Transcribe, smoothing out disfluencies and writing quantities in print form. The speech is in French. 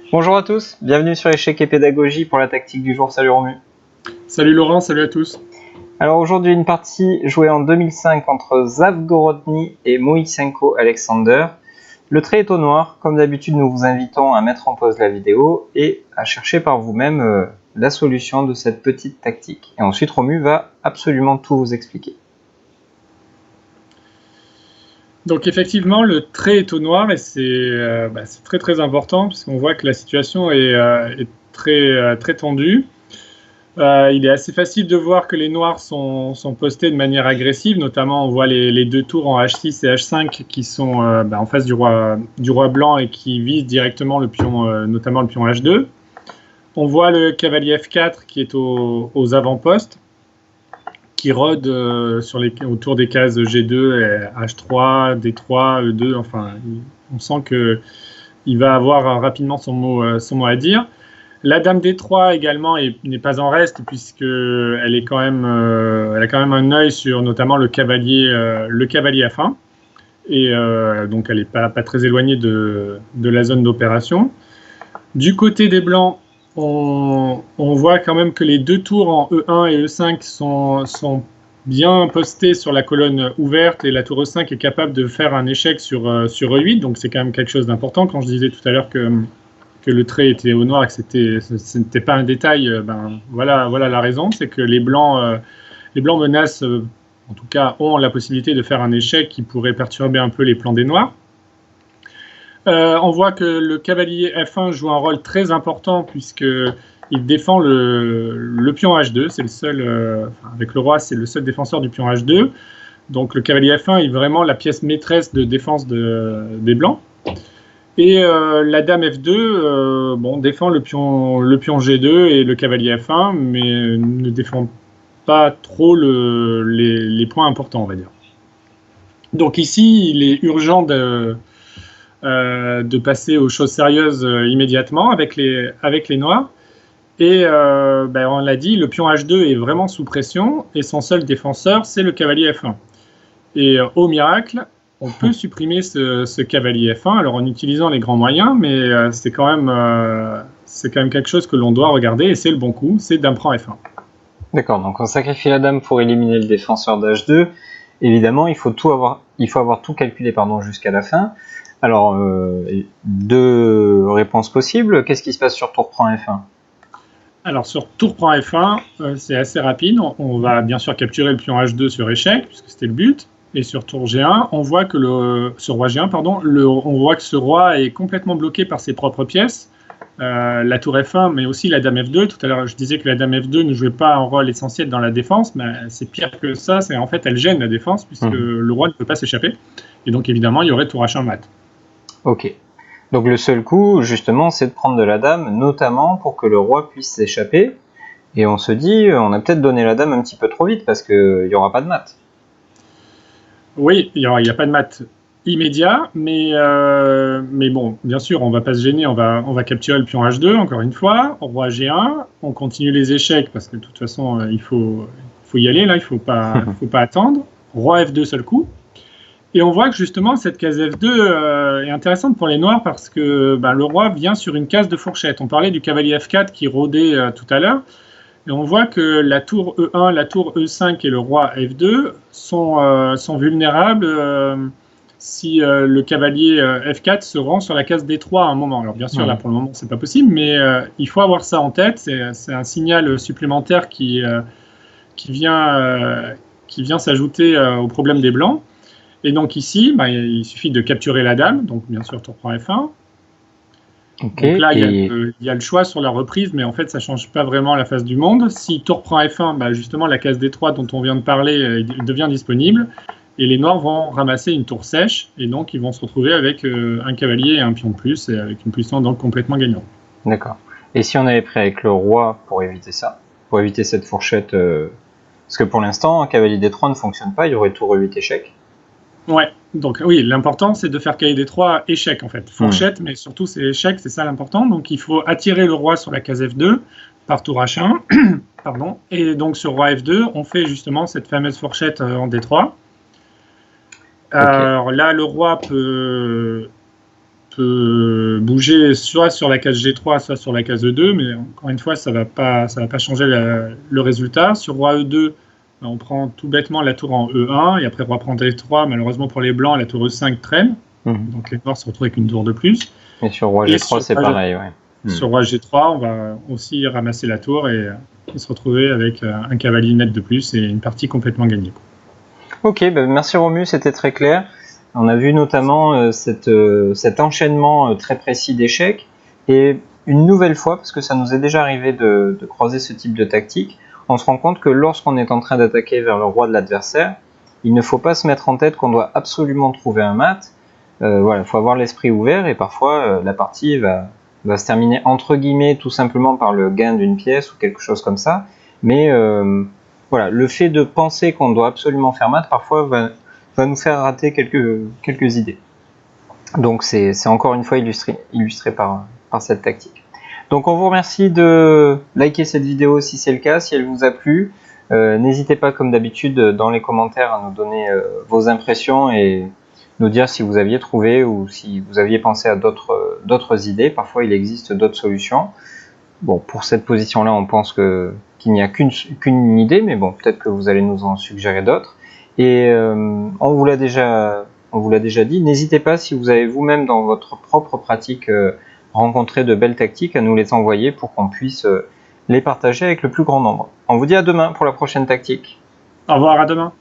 Bonjour à tous, bienvenue sur Échec et Pédagogie pour la tactique du jour. Salut Romu. Salut Laurent, salut à tous. Alors aujourd'hui une partie jouée en 2005 entre Zavgorodny et Moisenko Alexander. Le trait est au noir, comme d'habitude nous vous invitons à mettre en pause la vidéo et à chercher par vous-même la solution de cette petite tactique. Et ensuite Romu va absolument tout vous expliquer. Donc effectivement, le trait est au noir et c'est très très important puisqu'on voit que la situation est très tendue. Il est assez facile de voir que les noirs sont postés de manière agressive, notamment on voit les deux tours en H6 et H5 qui sont en face du roi blanc et qui visent directement le pion, notamment le pion H2. On voit le cavalier F4 qui est aux avant-postes, qui rôde autour des cases G2, H3, D3, E2, enfin, on sent qu'il va avoir rapidement son mot à dire. La dame D3 également n'est pas en reste, puisqu'elle elle a quand même un œil sur notamment le cavalier F1, et donc elle n'est pas très éloignée de la zone d'opération. Du côté des blancs, on voit quand même que les deux tours en E1 et E5 sont bien postés sur la colonne ouverte et la tour E5 est capable de faire un échec sur E8, donc c'est quand même quelque chose d'important. Quand je disais tout à l'heure que le trait était au noir et que ce n'était pas un détail, voilà la raison, c'est que les blancs menacent, en tout cas ont la possibilité de faire un échec qui pourrait perturber un peu les plans des noirs. On voit que le cavalier F1 joue un rôle très important puisqu'il défend le pion H2. C'est le seul, avec le roi, c'est le seul défenseur du pion H2. Donc le cavalier F1 est vraiment la pièce maîtresse de défense des blancs. Et la dame F2 défend le pion G2 et le cavalier F1, mais ne défend pas trop les points importants, on va dire. Donc ici, il est urgent de passer aux choses sérieuses immédiatement avec les noirs. Et on l'a dit, le pion H2 est vraiment sous pression et son seul défenseur, c'est le cavalier F1. Et au miracle, on peut supprimer ce cavalier F1, alors en utilisant les grands moyens, mais c'est quand même quelque chose que l'on doit regarder et c'est le bon coup, c'est dame prend F1. D'accord, donc on sacrifie la dame pour éliminer le défenseur d'H2. Évidemment, il faut avoir tout calculé jusqu'à la fin. Alors, deux réponses possibles. Qu'est-ce qui se passe sur tour prend F1 ? Alors, sur tour prend F1, c'est assez rapide. On va bien sûr capturer le pion H2 sur échec, puisque c'était le but. Et sur tour G1, on voit que sur roi G1, on voit que ce roi est complètement bloqué par ses propres pièces. La tour F1, mais aussi la dame F2. Tout à l'heure, je disais que la dame F2 ne jouait pas un rôle essentiel dans la défense, mais c'est pire que ça. En fait, elle gêne la défense, puisque le roi ne peut pas s'échapper. Et donc, évidemment, il y aurait tour H1 mat. Ok. Donc le seul coup, justement, c'est de prendre de la dame, notamment pour que le roi puisse s'échapper. Et on se dit, on a peut-être donné la dame un petit peu trop vite, parce qu'il n'y aura pas de mat. Oui, il n'y a pas de mat immédiat, mais bon, bien sûr, on ne va pas se gêner, on va capturer le pion H2, encore une fois, roi G1, on continue les échecs, parce que de toute façon, il faut y aller, là, il ne faut pas attendre. Roi F2 seul coup. Et on voit que justement, cette case F2 est intéressante pour les noirs, parce que le roi vient sur une case de fourchette. On parlait du cavalier F4 qui rôdait tout à l'heure. Et on voit que la tour E1, la tour E5 et le roi F2 sont vulnérables si le cavalier F4 se rend sur la case D3 à un moment. Alors bien sûr, là pour le moment, c'est pas possible, mais il faut avoir ça en tête. C'est un signal supplémentaire qui vient s'ajouter au problème des blancs. Et donc ici, il suffit de capturer la dame. Donc bien sûr, tour prend F1. Okay, donc là, il y a le choix sur la reprise, mais en fait, ça ne change pas vraiment la face du monde. Si tour prend F1, justement, la case D3 dont on vient de parler devient disponible, et les noirs vont ramasser une tour sèche, et donc ils vont se retrouver avec un cavalier et un pion de plus, et avec une puissance donc complètement gagnante. D'accord. Et si on avait pris avec le roi pour éviter ça, pour éviter cette fourchette, parce que pour l'instant, un cavalier D3 ne fonctionne pas, il y aurait tour E8 échec. Ouais, donc oui, l'important c'est de faire cavalier D3 échec en fait. Fourchette, mais surtout c'est échec, c'est ça l'important. Donc il faut attirer le roi sur la case F2 par tour H1. Pardon. Et donc sur roi F2, on fait justement cette fameuse fourchette en D3. Okay. Alors là, le roi peut peut bouger soit sur la case G3, soit sur la case E2, mais encore une fois, ça va pas changer le résultat. Sur roi E2, on prend tout bêtement la tour en E1, et après roi prend D3, malheureusement pour les blancs, la tour E5 traîne, donc les noirs se retrouvent avec une tour de plus. Et sur roi G3, c'est pareil, ouais. Sur roi G3, on va aussi ramasser la tour et se retrouver avec un cavalier net de plus et une partie complètement gagnée. Ok, merci Romu, c'était très clair. On a vu notamment cet enchaînement très précis d'échecs, et une nouvelle fois, parce que ça nous est déjà arrivé de croiser ce type de tactique, on se rend compte que lorsqu'on est en train d'attaquer vers le roi de l'adversaire, il ne faut pas se mettre en tête qu'on doit absolument trouver un mat. Voilà, il faut avoir l'esprit ouvert, et parfois la partie va se terminer entre guillemets tout simplement par le gain d'une pièce ou quelque chose comme ça, mais voilà, le fait de penser qu'on doit absolument faire mat parfois va nous faire rater quelques idées. Donc c'est encore une fois illustré par cette tactique. Donc on vous remercie de liker cette vidéo si c'est le cas, si elle vous a plu. N'hésitez pas comme d'habitude dans les commentaires à nous donner vos impressions et nous dire si vous aviez trouvé ou si vous aviez pensé à d'autres idées. Parfois il existe d'autres solutions. Bon, pour cette position-là, on pense qu'il n'y a qu'une idée, mais bon, peut-être que vous allez nous en suggérer d'autres. Et on vous l'a déjà dit, n'hésitez pas, si vous avez vous-même dans votre propre pratique rencontré de belles tactiques, à nous les envoyer pour qu'on puisse les partager avec le plus grand nombre. On vous dit à demain pour la prochaine tactique. Au revoir, à demain.